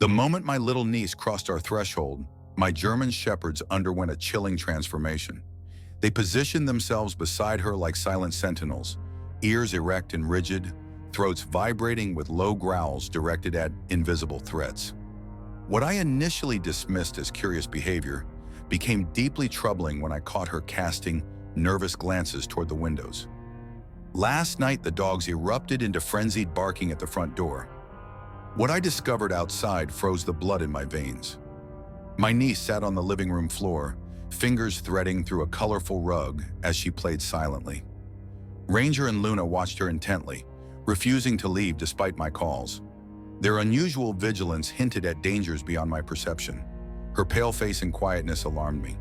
The moment my little niece crossed our threshold, my German shepherds underwent a chilling transformation. They positioned themselves beside her like silent sentinels, ears erect and rigid, throats vibrating with low growls directed at invisible threats. What I initially dismissed as curious behavior became deeply troubling when I caught her casting nervous glances toward the windows. Last night, the dogs erupted into frenzied barking at the front door. What I discovered outside froze the blood in my veins. My niece sat on the living room floor, fingers threading through a colorful rug as she played silently. Ranger and Luna watched her intently, refusing to leave despite my calls. Their unusual vigilance hinted at dangers beyond my perception. Her pale face and quietness alarmed me.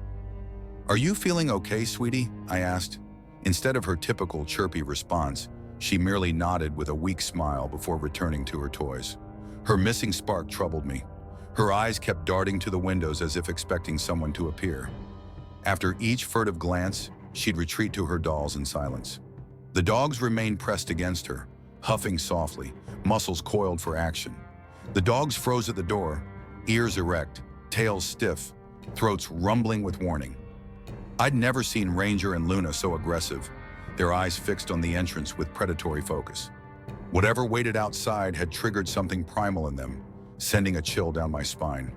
"Are you feeling okay, sweetie?" I asked. Instead of her typical chirpy response, she merely nodded with a weak smile before returning to her toys. Her missing spark troubled me. Her eyes kept darting to the windows as if expecting someone to appear. After each furtive glance, she'd retreat to her dolls in silence. The dogs remained pressed against her, huffing softly, muscles coiled for action. The dogs froze at the door, ears erect, tails stiff, throats rumbling with warning. I'd never seen Ranger and Luna so aggressive, their eyes fixed on the entrance with predatory focus. Whatever waited outside had triggered something primal in them, sending a chill down my spine.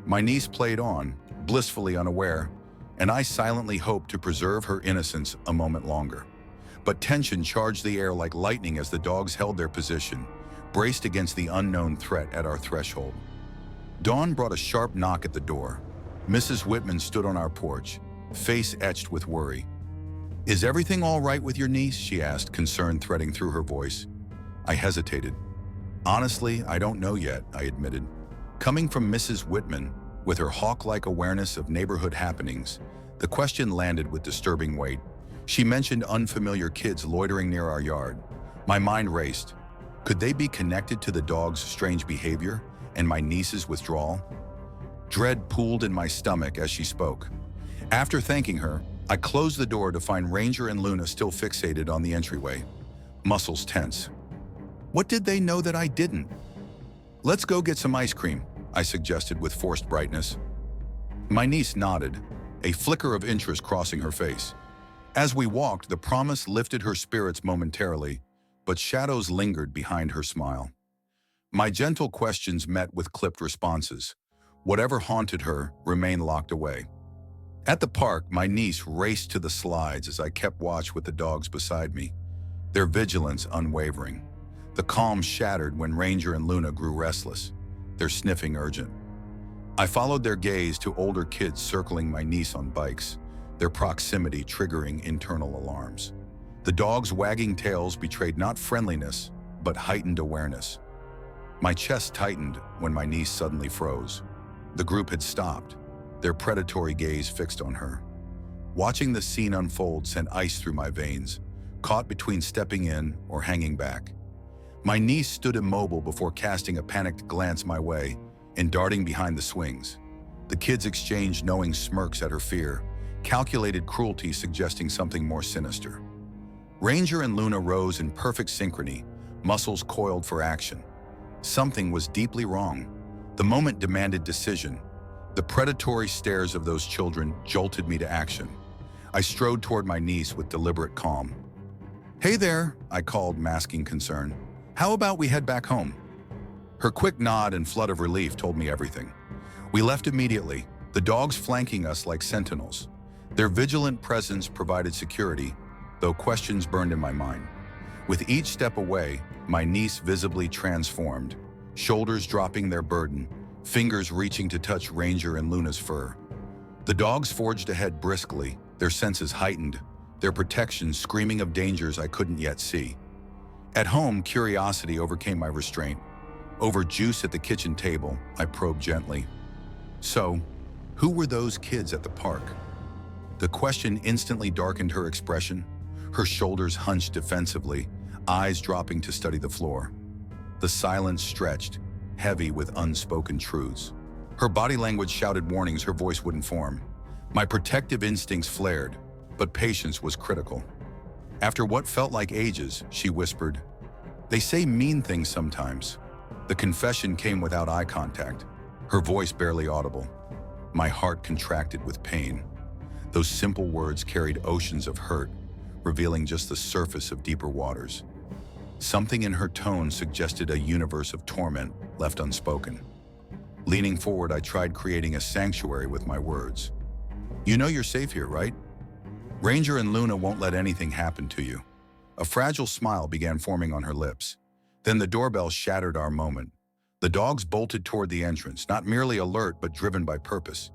My niece played on, blissfully unaware, and I silently hoped to preserve her innocence a moment longer. But tension charged the air like lightning as the dogs held their position, braced against the unknown threat at our threshold. Dawn brought a sharp knock at the door. Mrs. Whitman stood on our porch, face etched with worry. "Is everything all right with your niece?" she asked, concern threading through her voice. I hesitated. "Honestly, I don't know yet," I admitted. Coming from Mrs. Whitman, with her hawk-like awareness of neighborhood happenings, the question landed with disturbing weight. She mentioned unfamiliar kids loitering near our yard. My mind raced. Could they be connected to the dog's strange behavior and my niece's withdrawal? Dread pooled in my stomach as she spoke. After thanking her, I closed the door to find Ranger and Luna still fixated on the entryway, muscles tense. What did they know that I didn't? "Let's go get some ice cream," I suggested with forced brightness. My niece nodded, a flicker of interest crossing her face. As we walked, the promise lifted her spirits momentarily, but shadows lingered behind her smile. My gentle questions met with clipped responses. Whatever haunted her remained locked away. At the park, my niece raced to the slides as I kept watch with the dogs beside me, their vigilance unwavering. The calm shattered when Ranger and Luna grew restless, their sniffing urgent. I followed their gaze to older kids circling my niece on bikes, their proximity triggering internal alarms. The dogs' wagging tails betrayed not friendliness, but heightened awareness. My chest tightened when my niece suddenly froze. The group had stopped, their predatory gaze fixed on her. Watching the scene unfold sent ice through my veins, caught between stepping in or hanging back. My niece stood immobile before casting a panicked glance my way and darting behind the swings. The kids exchanged knowing smirks at her fear, calculated cruelty suggesting something more sinister. Ranger and Luna rose in perfect synchrony, muscles coiled for action. Something was deeply wrong. The moment demanded decision. The predatory stares of those children jolted me to action. I strode toward my niece with deliberate calm. "Hey there," I called, masking concern. "How about we head back home?" Her quick nod and flood of relief told me everything. We left immediately, the dogs flanking us like sentinels. Their vigilant presence provided security, though questions burned in my mind. With each step away, my niece visibly transformed, shoulders dropping their burden, fingers reaching to touch Ranger and Luna's fur. The dogs forged ahead briskly, their senses heightened, their protection screaming of dangers I couldn't yet see. At home, curiosity overcame my restraint. Over juice at the kitchen table, I probed gently. "So, who were those kids at the park?" The question instantly darkened her expression, her shoulders hunched defensively, eyes dropping to study the floor. The silence stretched, heavy with unspoken truths. Her body language shouted warnings her voice wouldn't form. My protective instincts flared, but patience was critical. After what felt like ages, she whispered, "They say mean things sometimes." The confession came without eye contact, her voice barely audible. My heart contracted with pain. Those simple words carried oceans of hurt, revealing just the surface of deeper waters. Something in her tone suggested a universe of torment left unspoken. Leaning forward, I tried creating a sanctuary with my words. You know you're safe here, right? Ranger and Luna won't let anything happen to you. A fragile smile began forming on her lips. Then the doorbell shattered our moment. The dogs bolted toward the entrance, not merely alert but driven by purpose.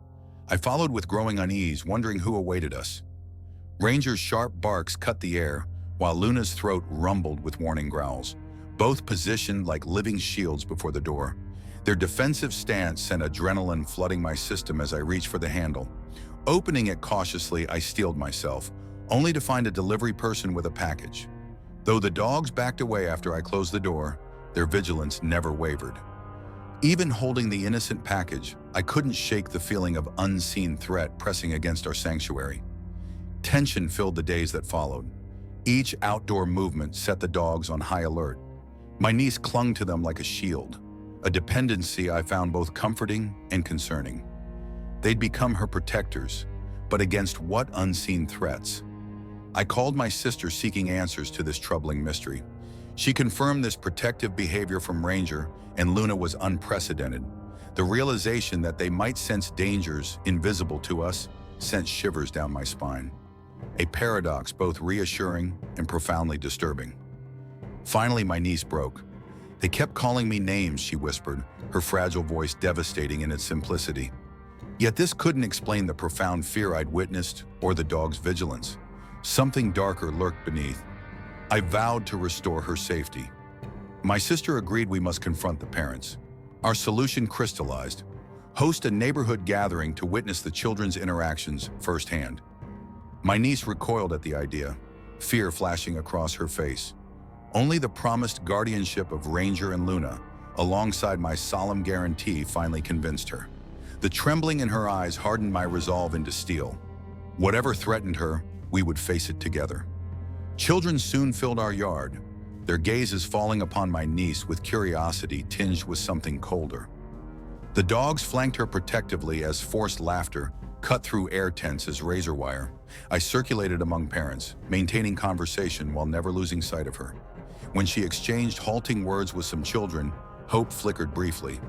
I followed with growing unease, wondering who awaited us. Ranger's sharp barks cut the air, while Luna's throat rumbled with warning growls, both positioned like living shields before the door. Their defensive stance sent adrenaline flooding my system as I reached for the handle. Opening it cautiously, I steeled myself, only to find a delivery person with a package. Though the dogs backed away after I closed the door, their vigilance never wavered. Even holding the innocent package, I couldn't shake the feeling of unseen threat pressing against our sanctuary. Tension filled the days that followed. Each outdoor movement set the dogs on high alert. My niece clung to them like a shield, a dependency I found both comforting and concerning. They'd become her protectors, but against what unseen threats? I called my sister seeking answers to this troubling mystery. She confirmed this protective behavior from Ranger, and Luna was unprecedented. The realization that they might sense dangers invisible to us sent shivers down my spine. A paradox both reassuring and profoundly disturbing. Finally, my niece broke. They kept calling me names, she whispered, her fragile voice devastating in its simplicity. Yet this couldn't explain the profound fear I'd witnessed or the dog's vigilance. Something darker lurked beneath. I vowed to restore her safety. My sister agreed we must confront the parents. Our solution crystallized: host a neighborhood gathering to witness the children's interactions firsthand. My niece recoiled at the idea, fear flashing across her face. Only the promised guardianship of Ranger and Luna, alongside my solemn guarantee, finally convinced her. The trembling in her eyes hardened my resolve into steel. Whatever threatened her, we would face it together. Children soon filled our yard, their gazes falling upon my niece with curiosity tinged with something colder. The dogs flanked her protectively as forced laughter cut through air tense as razor wire. I circulated among parents, maintaining conversation while never losing sight of her. When she exchanged halting words with some children, hope flickered briefly.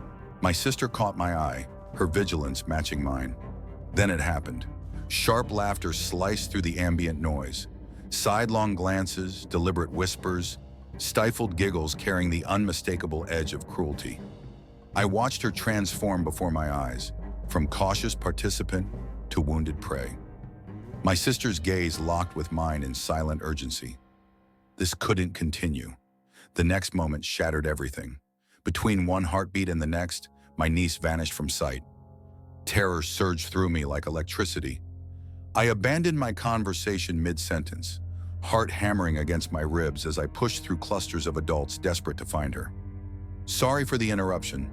My sister caught my eye, her vigilance matching mine. Then it happened. Sharp laughter sliced through the ambient noise. Sidelong glances, deliberate whispers, stifled giggles carrying the unmistakable edge of cruelty. I watched her transform before my eyes, from cautious participant to wounded prey. My sister's gaze locked with mine in silent urgency. This couldn't continue. The next moment shattered everything. Between one heartbeat and the next, my niece vanished from sight. Terror surged through me like electricity. I abandoned my conversation mid-sentence, heart hammering against my ribs as I pushed through clusters of adults desperate to find her. Sorry for the interruption.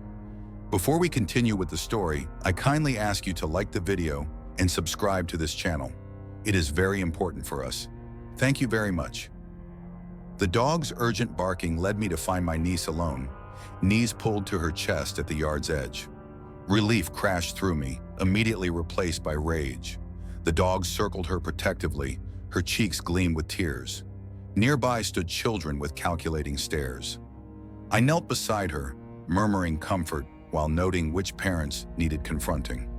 Before we continue with the story, I kindly ask you to like the video and subscribe to this channel. It is very important for us. Thank you very much. The dog's urgent barking led me to find my niece alone, knees pulled to her chest at the yard's edge. Relief crashed through me, immediately replaced by rage. The dogs circled her protectively, her cheeks gleamed with tears. Nearby stood children with calculating stares. I knelt beside her, murmuring comfort while noting which parents needed confronting.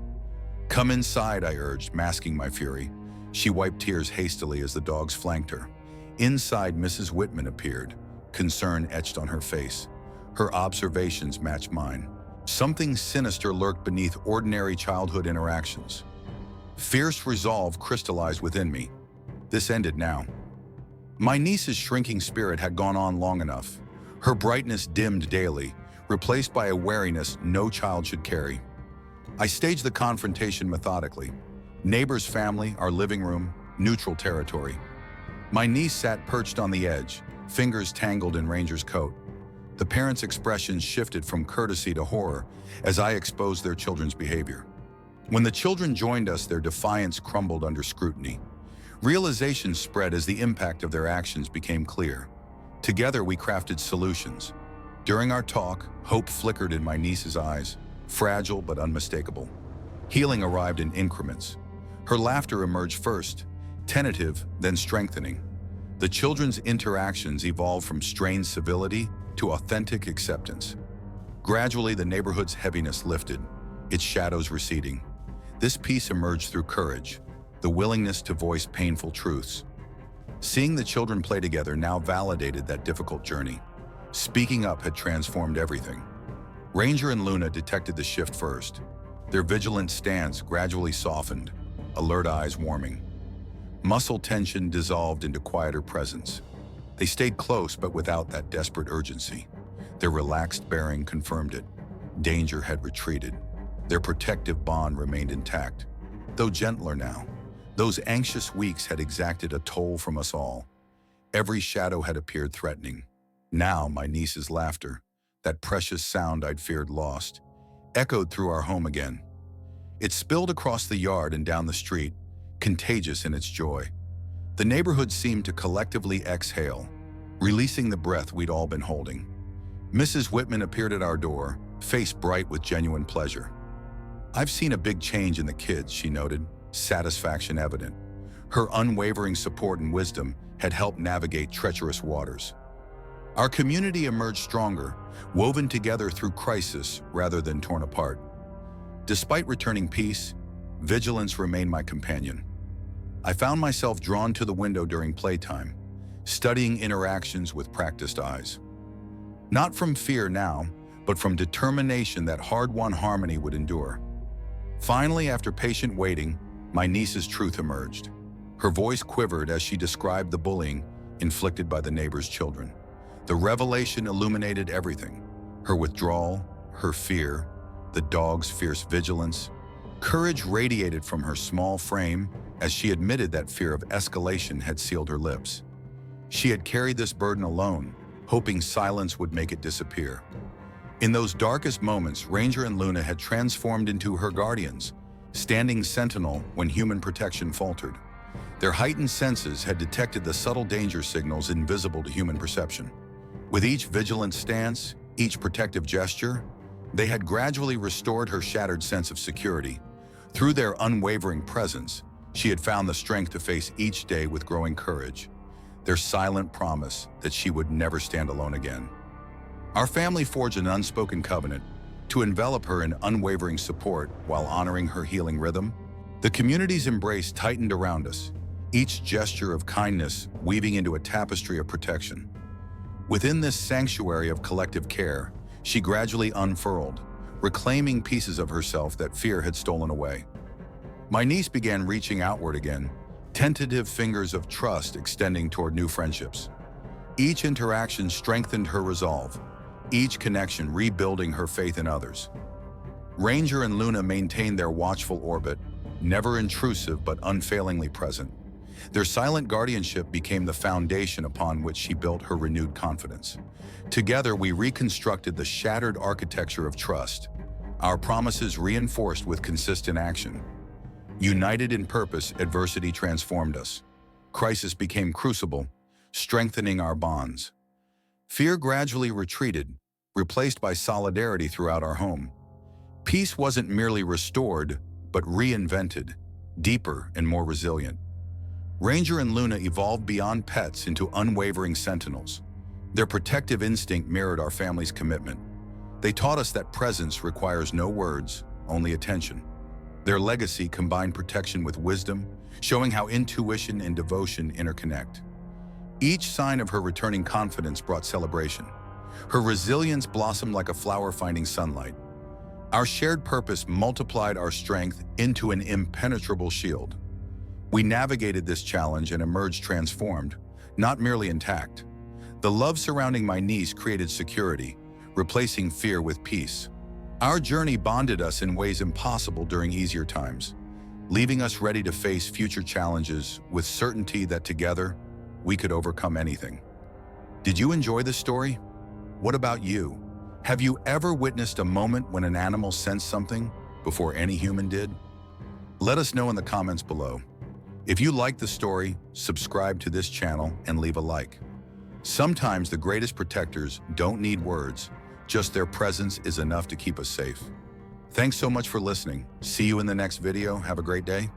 "Come inside," I urged, masking my fury. She wiped tears hastily as the dogs flanked her. Inside, Mrs. Whitman appeared, concern etched on her face. Her observations matched mine. Something sinister lurked beneath ordinary childhood interactions. Fierce resolve crystallized within me. This ended now. My niece's shrinking spirit had gone on long enough. Her brightness dimmed daily, replaced by a wariness no child should carry. I staged the confrontation methodically. Neighbor's family, our living room, neutral territory. My niece sat perched on the edge, fingers tangled in Ranger's coat. The parents' expressions shifted from courtesy to horror as I exposed their children's behavior. When the children joined us, their defiance crumbled under scrutiny. Realization spread as the impact of their actions became clear. Together we crafted solutions. During our talk, hope flickered in my niece's eyes, fragile but unmistakable. Healing arrived in increments. Her laughter emerged first, tentative, then strengthening. The children's interactions evolved from strained civility to authentic acceptance. Gradually, the neighborhood's heaviness lifted, its shadows receding. This peace emerged through courage, the willingness to voice painful truths. Seeing the children play together now validated that difficult journey. Speaking up had transformed everything. Ranger and Luna detected the shift first. Their vigilant stance gradually softened, alert eyes warming. Muscle tension dissolved into quieter presence. They stayed close but without that desperate urgency. Their relaxed bearing confirmed it. Danger had retreated. Their protective bond remained intact, though gentler now. Those anxious weeks had exacted a toll from us all. Every shadow had appeared threatening. Now my niece's laughter, that precious sound I'd feared lost, echoed through our home again. It spilled across the yard and down the street, contagious in its joy. The neighborhood seemed to collectively exhale, releasing the breath we'd all been holding. Mrs. Whitman appeared at our door, face bright with genuine pleasure. "I've seen a big change in the kids," she noted, satisfaction evident. Her unwavering support and wisdom had helped navigate treacherous waters. Our community emerged stronger, woven together through crisis rather than torn apart. Despite returning peace, vigilance remained my companion. I found myself drawn to the window during playtime, studying interactions with practiced eyes. Not from fear now, but from determination that hard-won harmony would endure. Finally, after patient waiting, my niece's truth emerged. Her voice quivered as she described the bullying inflicted by the neighbor's children. The revelation illuminated everything: her withdrawal, her fear, the dog's fierce vigilance. Courage radiated from her small frame as she admitted that fear of escalation had sealed her lips. She had carried this burden alone, hoping silence would make it disappear. In those darkest moments, Ranger and Luna had transformed into her guardians, standing sentinel when human protection faltered. Their heightened senses had detected the subtle danger signals invisible to human perception. With each vigilant stance, each protective gesture, they had gradually restored her shattered sense of security. Through their unwavering presence, she had found the strength to face each day with growing courage, their silent promise that she would never stand alone again. Our family forged an unspoken covenant to envelop her in unwavering support while honoring her healing rhythm. The community's embrace tightened around us, each gesture of kindness weaving into a tapestry of protection. Within this sanctuary of collective care, she gradually unfurled, reclaiming pieces of herself that fear had stolen away. My niece began reaching outward again, tentative fingers of trust extending toward new friendships. Each interaction strengthened her resolve, each connection rebuilding her faith in others. Ranger and Luna maintained their watchful orbit, never intrusive but unfailingly present. Their silent guardianship became the foundation upon which she built her renewed confidence. Together, we reconstructed the shattered architecture of trust, our promises reinforced with consistent action. United in purpose, adversity transformed us. Crisis became crucible, strengthening our bonds. Fear gradually retreated, replaced by solidarity throughout our home. Peace wasn't merely restored, but reinvented, deeper and more resilient. Ranger and Luna evolved beyond pets into unwavering sentinels. Their protective instinct mirrored our family's commitment. They taught us that presence requires no words, only attention. Their legacy combined protection with wisdom, showing how intuition and devotion interconnect. Each sign of her returning confidence brought celebration. Her resilience blossomed like a flower finding sunlight. Our shared purpose multiplied our strength into an impenetrable shield. We navigated this challenge and emerged transformed, not merely intact. The love surrounding my niece created security, replacing fear with peace. Our journey bonded us in ways impossible during easier times, leaving us ready to face future challenges with certainty that together, we could overcome anything. Did you enjoy this story? What about you? Have you ever witnessed a moment when an animal sensed something before any human did? Let us know in the comments below. If you liked the story, subscribe to this channel and leave a like. Sometimes the greatest protectors don't need words, just their presence is enough to keep us safe. Thanks so much for listening. See you in the next video. Have a great day.